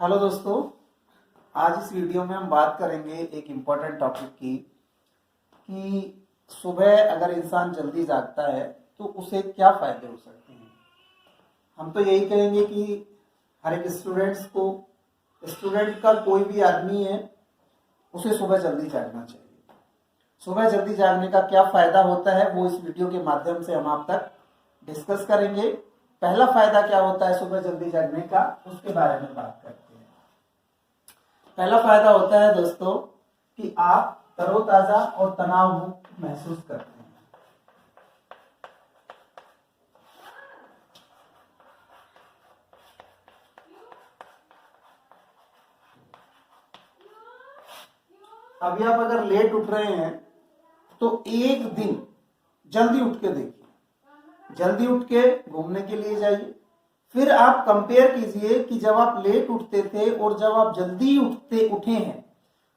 Hello दोस्तों, आज इस वीडियो में हम बात करेंगे एक इम्पोर्टेंट टॉपिक की कि सुबह अगर इंसान जल्दी जागता है तो उसे क्या फायदे हो सकते हैं। हम तो यही कहेंगे कि हर एक स्टूडेंट का कोई भी आदमी है उसे सुबह जल्दी जागना चाहिए। सुबह जल्दी जागने का क्या फायदा होता है वो इस वीडियो के माध्यम से हम आप तक डिस्कस करेंगे। पहला फायदा क्या होता है सुबह जल्दी जागने का, उसके बारे में बात करते हैं। पहला फायदा होता है दोस्तों कि आप तरोताजा और तनाव मुक्त महसूस करते हैं। अभी आप अगर लेट उठ रहे हैं तो एक दिन जल्दी उठ के देखिए, जल्दी उठ के घूमने के लिए जाइए। फिर आप कंपेयर कीजिए कि जब आप लेट उठते थे और जब आप जल्दी उठे हैं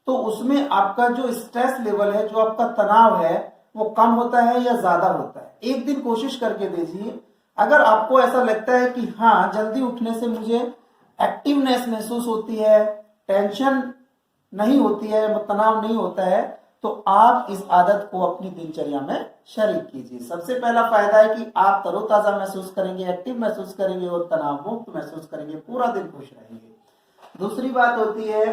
तो उसमें आपका जो स्ट्रेस लेवल है, जो आपका तनाव है, वो कम होता है या ज्यादा होता है। एक दिन कोशिश करके देखिए। अगर आपको ऐसा लगता है कि हाँ, जल्दी उठने से मुझे एक्टिवनेस महसूस होती है, टेंशन नहीं होती है, तनाव नहीं होता है, तो आप इस आदत को अपनी दिनचर्या में शरीक कीजिए। सबसे पहला फायदा है कि आप तरोताजा महसूस करेंगे, एक्टिव महसूस करेंगे और तनाव मुक्त महसूस करेंगे, पूरा दिन खुश रहेंगे। दूसरी बात होती है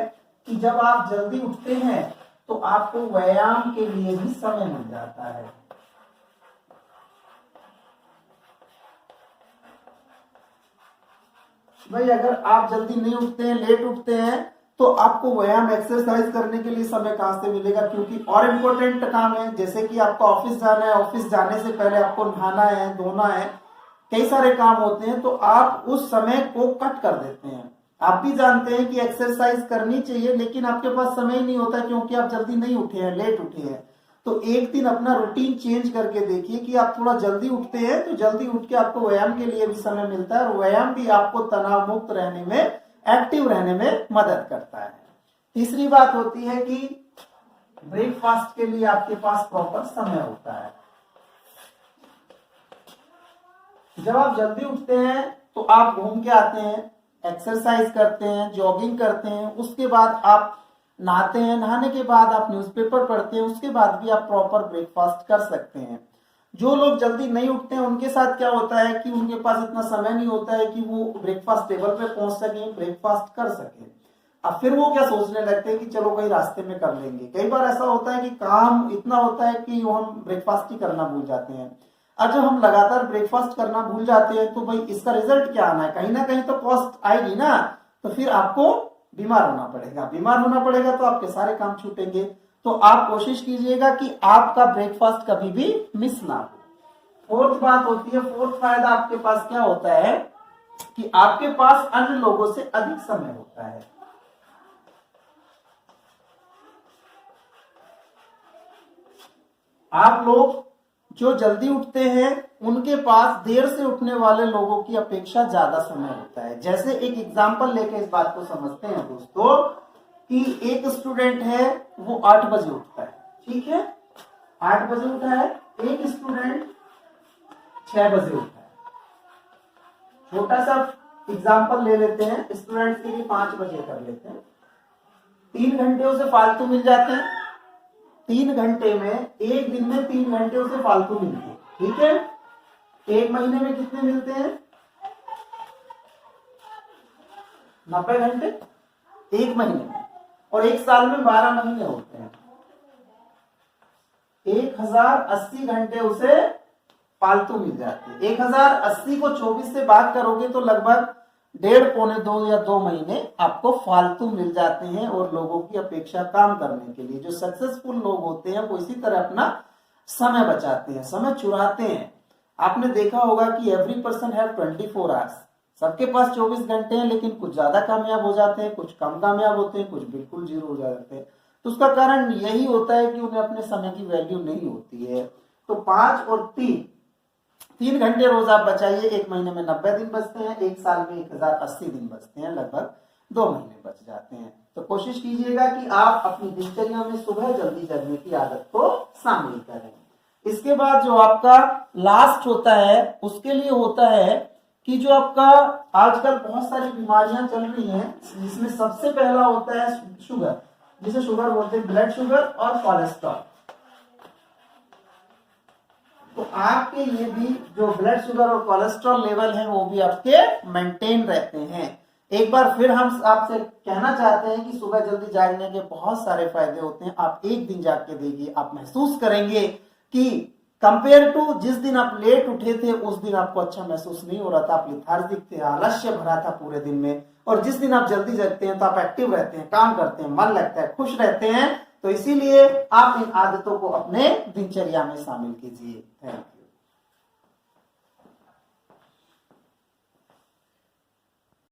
कि जब आप जल्दी उठते हैं तो आपको व्यायाम के लिए भी समय मिल जाता है। भाई, अगर आप जल्दी नहीं उठते हैं, लेट उठते हैं, तो आपको व्यायाम एक्सरसाइज करने के लिए समय कहां से मिलेगा? क्योंकि और इम्पोर्टेंट काम है, जैसे कि आपको ऑफिस जाना है, ऑफिस जाने से पहले आपको नहाना है, धोना है, कई सारे काम होते हैं, तो आप उस समय को कट कर देते हैं। आप भी जानते हैं कि एक्सरसाइज करनी चाहिए, लेकिन आपके पास समय ही नहीं होता क्योंकि आप जल्दी नहीं उठे हैं, लेट उठे हैं। तो एक दिन अपना रूटीन चेंज करके देखिए कि आप थोड़ा जल्दी उठते हैं तो जल्दी उठ के आपको व्यायाम के लिए भी समय मिलता है और व्यायाम भी आपको तनाव मुक्त रहने में, एक्टिव रहने में मदद करता है। तीसरी बात होती है कि ब्रेकफास्ट के लिए आपके पास प्रॉपर समय होता है। जब आप जल्दी उठते हैं तो आप घूम के आते हैं, एक्सरसाइज करते हैं, जॉगिंग करते हैं, उसके बाद आप नहाते हैं, नहाने के बाद आप न्यूज़पेपर पढ़ते हैं, उसके बाद भी आप प्रॉपर ब्रेकफास्ट कर सकते हैं। जो लोग जल्दी नहीं उठते हैं उनके साथ क्या होता है कि उनके पास इतना समय नहीं होता है कि वो ब्रेकफास्ट टेबल पे पहुंच सके, ब्रेकफास्ट कर सके। अब फिर वो क्या सोचने लगते हैं कि चलो कहीं रास्ते में कर लेंगे। कई बार ऐसा होता है कि काम इतना होता है कि हम ब्रेकफास्ट ही करना भूल जाते हैं। और जब हम लगातार ब्रेकफास्ट करना भूल जाते हैं तो भाई इसका रिजल्ट क्या आना है? कहीं ना कहीं तो कॉस्ट आएगी ना। तो फिर आपको बीमार होना पड़ेगा, बीमार होना पड़ेगा तो आपके सारे काम छूटेंगे। तो आप कोशिश कीजिएगा कि आपका ब्रेकफास्ट कभी भी मिस ना हो। फोर्थ बात होती है, फोर्थ फायदा आपके पास क्या होता है कि आपके पास अन्य लोगों से अधिक समय होता है। आप लोग जो जल्दी उठते हैं उनके पास देर से उठने वाले लोगों की अपेक्षा ज्यादा समय होता है। जैसे एक एग्जांपल लेके इस बात को समझते हैं दोस्तों कि एक स्टूडेंट है, वो 8 बजे उठता है, ठीक है, 8 बजे उठा है। एक स्टूडेंट 6 बजे उठा है। छोटा सा एग्जांपल ले लेते हैं, स्टूडेंट के लिए 5 बजे कर लेते हैं। 3 घंटे उसे फालतू मिल जाते हैं। 3 घंटे में, एक दिन में 3 घंटे उसे फालतू मिलते हैं, ठीक है। एक महीने में कितने मिलते हैं? 90 घंटे एक महीने में, और एक साल में 12 महीने होते हैं। 1080 घंटे उसे फालतू मिल जाते हैं। 1080 को 24 से भाग करोगे तो लगभग 1.5 पौने 2 या 2 महीने आपको फालतू मिल जाते हैं। और लोगों की अपेक्षा काम करने के लिए जो सक्सेसफुल लोग होते हैं वो इसी तरह अपना समय बचाते हैं, समय चुराते हैं। आपने देखा होगा कि एवरी पर्सन हैव 24 आवर्स। सबके पास 24 घंटे हैं, लेकिन कुछ ज्यादा कामयाब हो जाते हैं, कुछ कम कामयाब होते हैं, कुछ बिल्कुल जीरो हो जाते हैं। तो उसका कारण यही होता है कि उन्हें अपने समय की वैल्यू नहीं होती है। तो 5 और 3 घंटे रोज आप बचाइए, एक महीने में 90 दिन बचते हैं, एक साल में 1080 दिन बचते हैं, लगभग 2 महीने बच जाते हैं। तो कोशिश कीजिएगा कि आप अपनी दिनचर्या में सुबह जल्दी जगने की आदत को शामिल करें। इसके बाद जो आपका लास्ट होता है उसके लिए होता है कि जो आपका आजकल बहुत सारी बीमारियां चल रही हैं, जिसमें सबसे पहला होता है शुगर, जिसे शुगर बोलते हैं, ब्लड शुगर और कोलेस्ट्रॉल। तो आपके ये भी जो ब्लड शुगर और कोलेस्ट्रॉल लेवल है वो भी आपके मेंटेन रहते हैं। एक बार फिर हम आपसे कहना चाहते हैं कि सुबह जल्दी जागने के बहुत सारे फायदे होते हैं। आप एक दिन जाग के देखिए, आप महसूस करेंगे कि कंपेयर टू जिस दिन आप लेट उठे थे उस दिन आपको अच्छा महसूस नहीं हो रहा था, आप लिथार्जिक थे, आलस्य भरा था पूरे दिन में। और जिस दिन आप जल्दी जगते हैं तो आप एक्टिव रहते हैं, काम करते हैं, मन लगता है, खुश रहते हैं। तो इसीलिए आप इन आदतों को अपने दिनचर्या में शामिल कीजिए। Thank you.